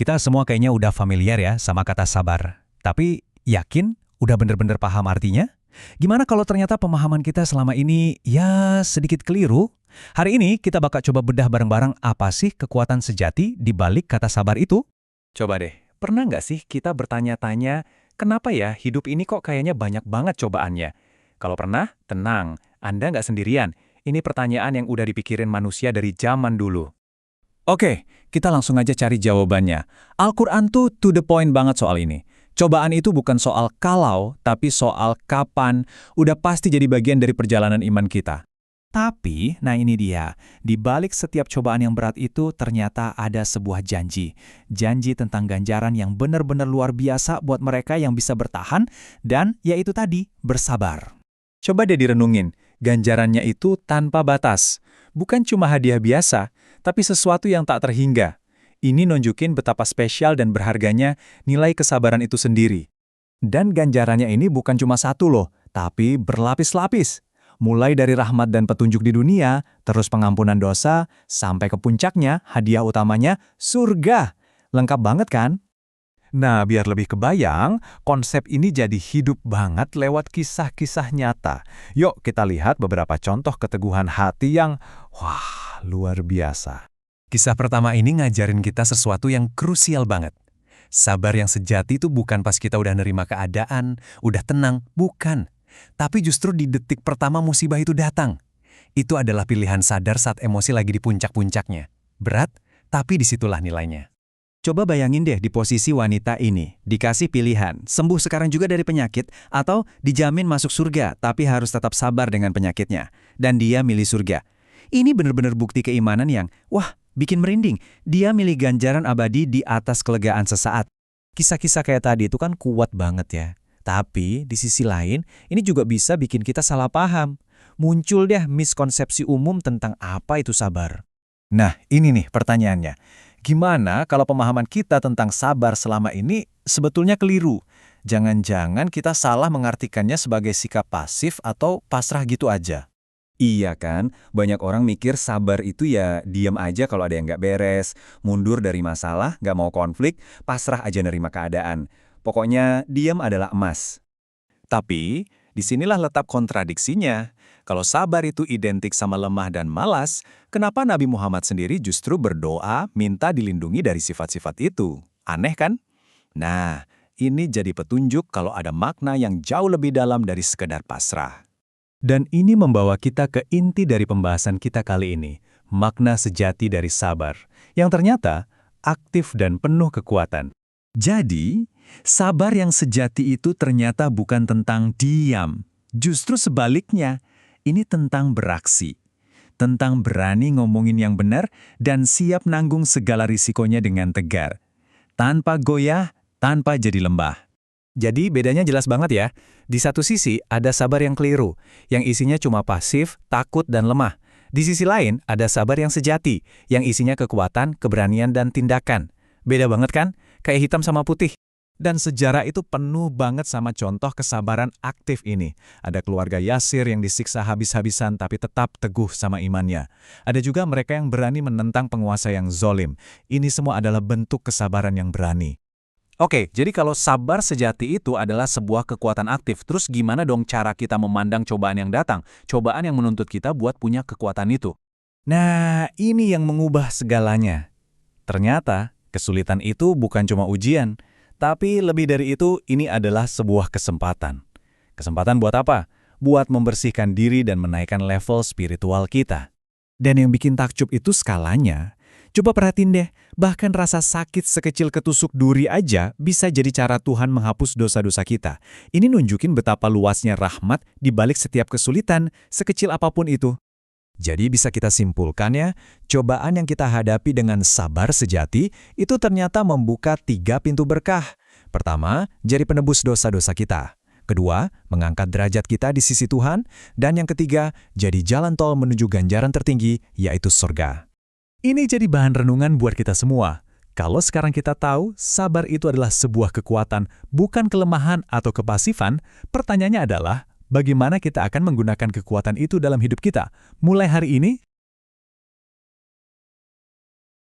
Kita semua kayaknya udah familiar ya sama kata sabar. Tapi yakin udah bener-bener paham artinya? Gimana kalau ternyata pemahaman kita selama ini ya sedikit keliru? Hari ini kita bakal coba bedah bareng-bareng apa sih kekuatan sejati di balik kata sabar itu? Coba deh, pernah nggak sih kita bertanya-tanya, kenapa ya hidup ini kok kayaknya banyak banget cobaannya? Kalau pernah, tenang, Anda nggak sendirian. Ini pertanyaan yang udah dipikirin manusia dari zaman dulu. Oke, kita langsung aja cari jawabannya. Al-Quran tuh to the point banget soal ini. Cobaan itu bukan soal kalau, tapi soal kapan, udah pasti jadi bagian dari perjalanan iman kita. Tapi, nah ini dia, di balik setiap cobaan yang berat itu ternyata ada sebuah janji. Janji tentang ganjaran yang benar-benar luar biasa buat mereka yang bisa bertahan, dan yaitu tadi, bersabar. Coba deh direnungin, ganjarannya itu tanpa batas. Bukan cuma hadiah biasa, tapi sesuatu yang tak terhingga. Ini nunjukin betapa spesial dan berharganya nilai kesabaran itu sendiri. Dan ganjarannya ini bukan cuma satu loh, tapi berlapis-lapis. Mulai dari rahmat dan petunjuk di dunia, terus pengampunan dosa, sampai ke puncaknya, hadiah utamanya, surga. Lengkap banget kan? Nah, biar lebih kebayang, konsep ini jadi hidup banget lewat kisah-kisah nyata. Yuk kita lihat beberapa contoh keteguhan hati yang, wah, luar biasa. Kisah pertama ini ngajarin kita sesuatu yang krusial banget. Sabar yang sejati itu bukan pas kita udah nerima keadaan, udah tenang, bukan. Tapi justru di detik pertama musibah itu datang. Itu adalah pilihan sadar saat emosi lagi di puncak-puncaknya. Berat, tapi disitulah nilainya. Coba bayangin deh di posisi wanita ini, dikasih pilihan, sembuh sekarang juga dari penyakit, atau dijamin masuk surga, tapi harus tetap sabar dengan penyakitnya. Dan dia milih surga. Ini benar-benar bukti keimanan yang, wah, bikin merinding. Dia milih ganjaran abadi di atas kelegaan sesaat. Kisah-kisah kayak tadi itu kan kuat banget ya. Tapi di sisi lain, ini juga bisa bikin kita salah paham. Muncul deh miskonsepsi umum tentang apa itu sabar. Nah, ini nih pertanyaannya. Gimana kalau pemahaman kita tentang sabar selama ini sebetulnya keliru? Jangan-jangan kita salah mengartikannya sebagai sikap pasif atau pasrah gitu aja. Iya kan, banyak orang mikir sabar itu ya diam aja kalau ada yang nggak beres, mundur dari masalah, nggak mau konflik, pasrah aja nerima keadaan. Pokoknya diam adalah emas. Tapi, disinilah letak kontradiksinya. Kalau sabar itu identik sama lemah dan malas, kenapa Nabi Muhammad sendiri justru berdoa minta dilindungi dari sifat-sifat itu? Aneh kan? Nah, ini jadi petunjuk kalau ada makna yang jauh lebih dalam dari sekedar pasrah. Dan ini membawa kita ke inti dari pembahasan kita kali ini, makna sejati dari sabar, yang ternyata aktif dan penuh kekuatan. Jadi, sabar yang sejati itu ternyata bukan tentang diam. Justru sebaliknya, ini tentang beraksi. Tentang berani ngomongin yang benar dan siap nanggung segala risikonya dengan tegar. Tanpa goyah, tanpa jadi lembah. Jadi bedanya jelas banget ya. Di satu sisi ada sabar yang keliru, yang isinya cuma pasif, takut, dan lemah. Di sisi lain ada sabar yang sejati, yang isinya kekuatan, keberanian, dan tindakan. Beda banget kan? Kayak hitam sama putih. Dan sejarah itu penuh banget sama contoh kesabaran aktif ini. Ada keluarga Yasir yang disiksa habis-habisan tapi tetap teguh sama imannya. Ada juga mereka yang berani menentang penguasa yang zolim. Ini semua adalah bentuk kesabaran yang berani. Oke, jadi kalau sabar sejati itu adalah sebuah kekuatan aktif, terus gimana dong cara kita memandang cobaan yang datang? Cobaan yang menuntut kita buat punya kekuatan itu. Nah, ini yang mengubah segalanya. Ternyata, kesulitan itu bukan cuma ujian, tapi lebih dari itu, ini adalah sebuah kesempatan. Kesempatan buat apa? Buat membersihkan diri dan menaikkan level spiritual kita. Dan yang bikin takjub itu skalanya. Coba perhatiin deh, bahkan rasa sakit sekecil ketusuk duri aja bisa jadi cara Tuhan menghapus dosa-dosa kita. Ini nunjukin betapa luasnya rahmat di balik setiap kesulitan, sekecil apapun itu. Jadi bisa kita simpulkan ya, cobaan yang kita hadapi dengan sabar sejati itu ternyata membuka 3 pintu berkah. Pertama, jadi penebus dosa-dosa kita. Kedua, mengangkat derajat kita di sisi Tuhan. Dan yang ketiga, jadi jalan tol menuju ganjaran tertinggi, yaitu surga. Ini jadi bahan renungan buat kita semua. Kalau sekarang kita tahu, sabar itu adalah sebuah kekuatan, bukan kelemahan atau kepasifan, pertanyaannya adalah, bagaimana kita akan menggunakan kekuatan itu dalam hidup kita? Mulai hari ini,